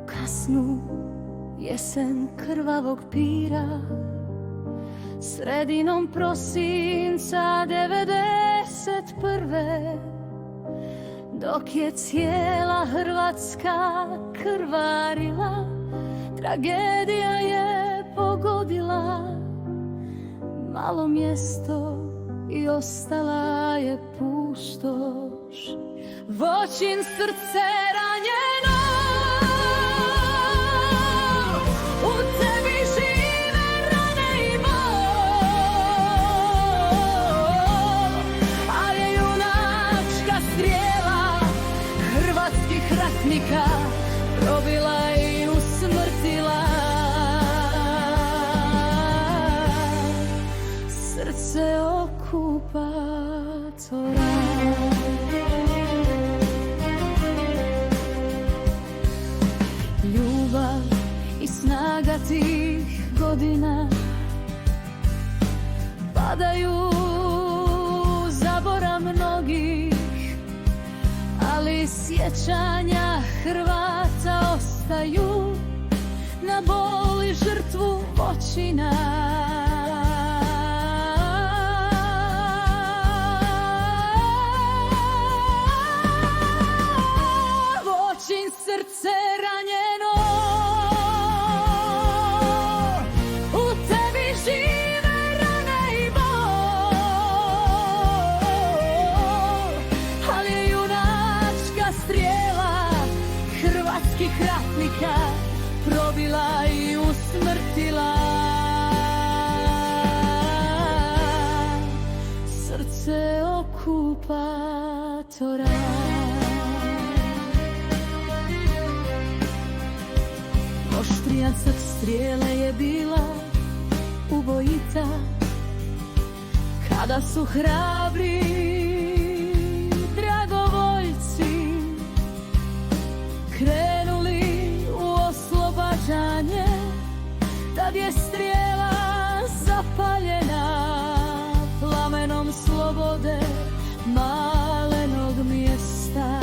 kasnu jesen krvavog pira, sredinom prosinca 91. Dok je cijela Hrvatska krvarila, tragedija je pogodila malo mjesto i ostala je pustoš. Voćin srce ranjeno, u tebi žive rane i bol, ali je junačka strijela hrvatskih ratnika probila i usmrtila srce okupatora. Ljubav i snaga tih godina padaju zaborav mnogih, ali sjećanja Hrvata ostaju na bol i žrtvu Voćina. Voćin srce ranjeno, u tebi žive rane i bol, ali je junačka strijela hrvatskih ratnika probila i usmrtila srce okupatora. Oštrijac od strijele je bila ubojita, kada su hrabri dragovoljci krenuli u oslobađanje. Tad je strijela zapaljena plamenom slobode malenog mjesta.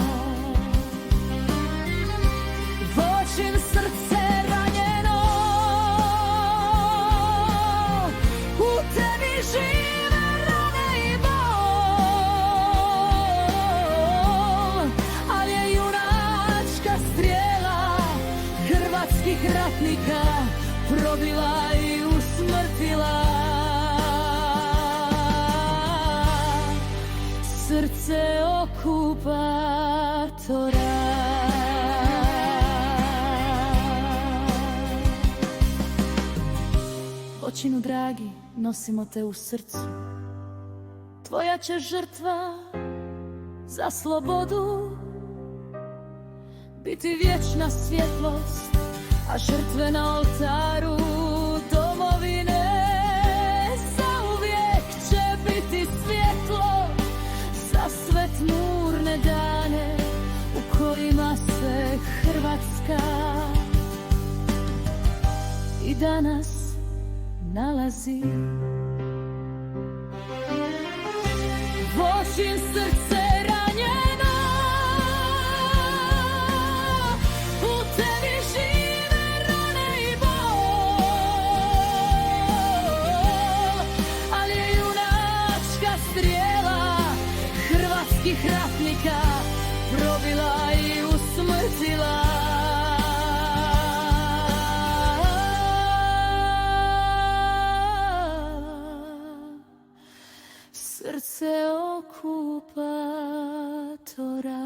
Voćin srce ranjeno, u tebi žive rane i bol, ali je junačka strijela hrvatskih ratnika probila i usmrtila srce okupatora. Voćinu dragi, nosimo te u srcu, tvoja će žrtva za slobodu biti vječna svjetlost, a žrtve na oltaru domovine zauvijek će biti svjetlo za sve tmurne dane u kojima se Hrvatska i danas nalazi. Voćin srce ranjeno, u tebi žive rane i bol, ali je junačka strijela hrvatskih ratnika probila i usmrtila srce okupatora.